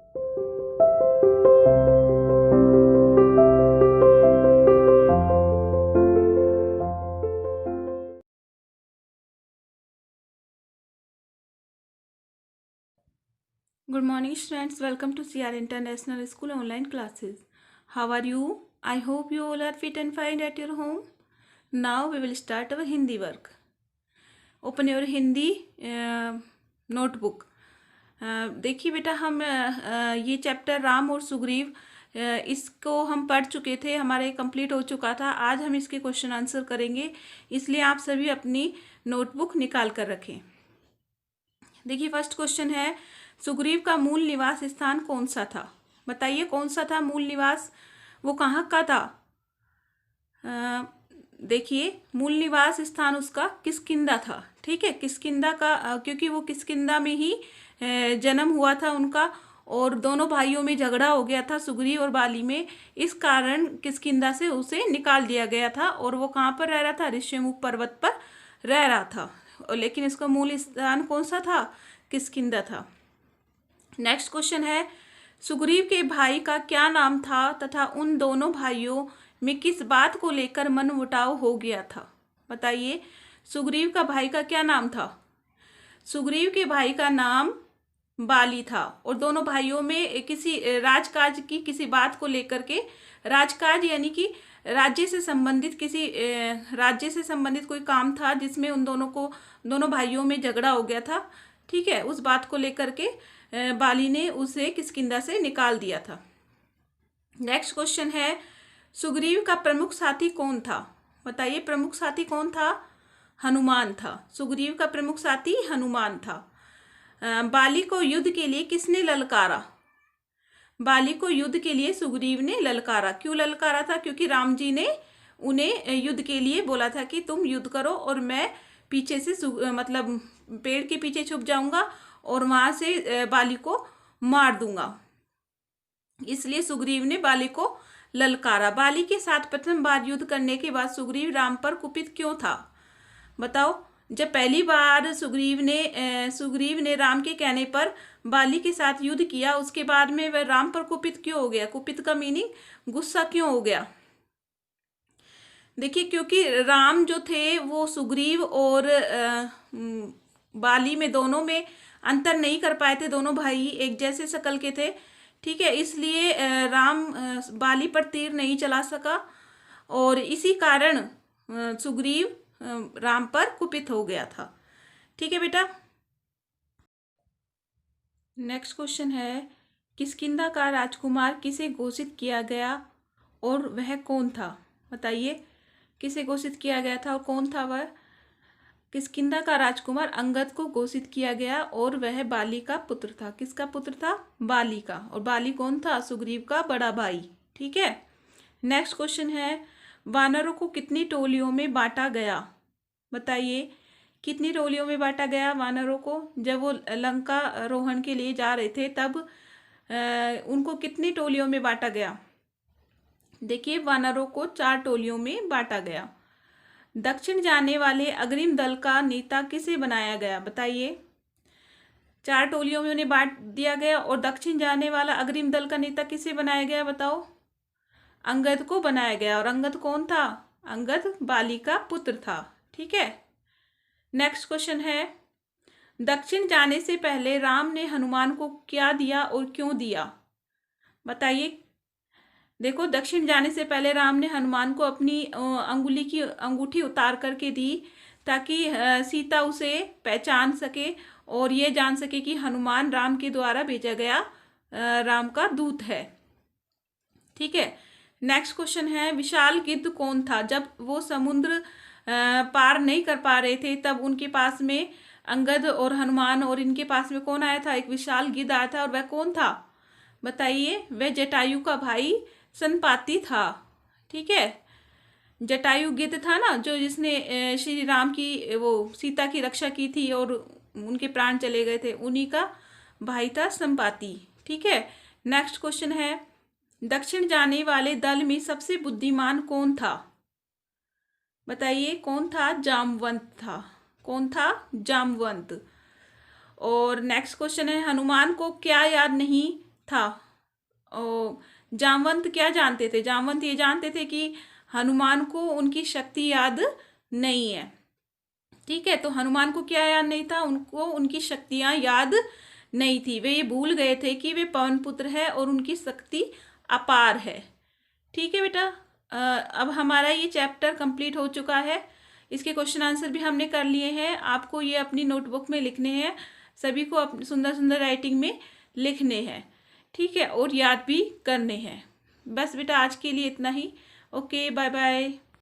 Good morning, students. Welcome to CR International School online classes. How are you? I hope you all are fit and fine at your home. Now we will start our Hindi work. Open your Hindi notebook. देखिए बेटा, हम ये chapter Ram और सुग्रीव इसको हम पढ़ चुके थे, हमारे कंप्लीट हो चुका था। आज हम इसके क्वेश्चन आंसर करेंगे, इसलिए आप सभी अपनी नोटबुक निकाल कर रखें। देखिए, फर्स्ट क्वेश्चन है, सुग्रीव का मूल निवास स्थान कौन सा था? बताइए कौन सा था मूल निवास, वो कहाँ का था? देखिए, मूल निवास स्थान उसका किष्किंधा था। ठीक है, किष्किंधा का क्योंकि वो किष्किंधा में ही जन्म हुआ था उनका, और दोनों भाइयों में झगड़ा हो गया था सुग्रीव और बाली में। इस कारण किष्किंधा से उसे निकाल दिया गया था, और वो कहाँ पर रह रहा था? ऋष्यमुख पर्वत पर रह रहा था। लेकिन इसका मूल स्थान कौन सा था? किष्किंधा था। नेक्स्ट क्वेश्चन है, सुग्रीव के भाई का क्या नाम था तथा उन दोनों भाइयों में किस बात को लेकर मनमुटाव हो गया था? बताइए, सुग्रीव का भाई का क्या नाम था? सुग्रीव के भाई का नाम बाली था, और दोनों भाइयों में किसी राजकाज की किसी बात को लेकर के, राजकाज यानी कि राज्य से संबंधित कोई काम था जिसमें उन दोनों भाइयों में झगड़ा हो गया था। ठीक है, उस बात को लेकर के बाली ने उसे किष्किंधा से निकाल दिया था। नेक्स्ट क्वेश्चन है, सुग्रीव का प्रमुख साथी कौन था? बताइए, प्रमुख साथी कौन था? हनुमान था। सुग्रीव का प्रमुख साथी हनुमान था। बाली को युद्ध के लिए किसने ललकारा? बाली को युद्ध के लिए सुग्रीव ने ललकारा। क्यों ललकारा था? क्योंकि राम जी ने उन्हें युद्ध के लिए बोला था कि तुम युद्ध करो और मैं पीछे से मतलब पेड़ के पीछे छुप जाऊंगा और वहां से बाली को मार दूंगा। इसलिए सुग्रीव ने बाली को ललकारा। बाली के साथ प्रथम बार युद्ध करने के बाद सुग्रीव राम पर कुपित क्यों था? बताओ, जब पहली बार सुग्रीव ने राम के कहने पर बाली के साथ युद्ध किया, उसके बाद में वह राम पर कुपित क्यों हो गया? कुपित का मीनिंग गुस्सा क्यों हो गया? देखिए, क्योंकि राम जो थे वो सुग्रीव और बाली में दोनों में अंतर नहीं कर पाए थे। दोनों भाई एक जैसे शक्ल के थे। ठीक है, इसलिए राम बाली पर तीर नहीं चला सका, और इसी कारण सुग्रीव राम पर कुपित हो गया था। ठीक है बेटा। नेक्स्ट क्वेश्चन है, किष्किंधा का राजकुमार किसे घोषित किया गया और वह कौन था? बताइए, किसे घोषित किया गया था और कौन था वह? किष्किंधा का राजकुमार अंगद को घोषित किया गया, और वह बाली का पुत्र था। किसका पुत्र था? बाली का। और बाली कौन था? सुग्रीव का बड़ा भाई। ठीक है। नेक्स्ट क्वेश्चन है, वानरों को कितनी टोलियों में बांटा गया? बताइए, कितनी टोलियों में बांटा गया वानरों को? जब वो लंका रोहण के लिए जा रहे थे तब उनको कितनी टोलियों में बांटा गया? देखिए, वानरों को 4 टोलियों में बांटा गया। दक्षिण जाने वाले अग्रिम दल का नेता किसे बनाया गया? बताइए, 4 टोलियों में उन्हें बांट दिया गया, और दक्षिण जाने वाला अग्रिम दल का नेता किसे बनाया गया? बताओ। अंगद को बनाया गया। और अंगद कौन था? अंगद बाली का पुत्र था। ठीक है। नेक्स्ट क्वेश्चन है, दक्षिण जाने से पहले राम ने हनुमान को क्या दिया और क्यों दिया? बताइए। देखो, दक्षिण जाने से पहले राम ने हनुमान को अपनी अंगुली की अंगूठी उतार करके दी, ताकि सीता उसे पहचान सके और ये जान सके कि हनुमान राम के द्वारा भेजा गया राम का दूत है। ठीक है। नेक्स्ट क्वेश्चन है, विशाल गिद्ध कौन था? जब वो समुद्र पार नहीं कर पा रहे थे तब उनके पास में अंगद और हनुमान और इनके पास में कौन आया था? एक विशाल गिद्ध आया था, और वह कौन था? बताइए। वह जटायु का भाई संपाति था। ठीक है। जटायु गिद्ध था ना, जो जिसने श्री राम की वो सीता की रक्षा की थी और उनके प्राण चले गए थे, उन्हीं का भाई था संपाति। ठीक है। नेक्स्ट क्वेश्चन है, दक्षिण जाने वाले दल में सबसे बुद्धिमान कौन था? बताइए, कौन था? जामवंत था। कौन था? जामवंत। और नेक्स्ट क्वेश्चन है, हनुमान को क्या याद नहीं था। जामवंत क्या जानते थे? जामवंत ये जानते थे कि हनुमान को उनकी शक्ति याद नहीं है। ठीक है, तो हनुमान को क्या याद नहीं था? उनको उनकी शक्तियां याद नहीं थी। वे ये भूल गए थे कि वे पवन पुत्र है और उनकी शक्ति अपार है। ठीक है बेटा, अब हमारा ये चैप्टर कंप्लीट हो चुका है। इसके क्वेश्चन आंसर भी हमने कर लिए हैं। आपको ये अपनी नोटबुक में लिखने हैं, सभी को अपनी सुंदर सुंदर राइटिंग में लिखने हैं। ठीक है, और याद भी करने हैं। बस बेटा आज के लिए इतना ही। Okay, bye bye.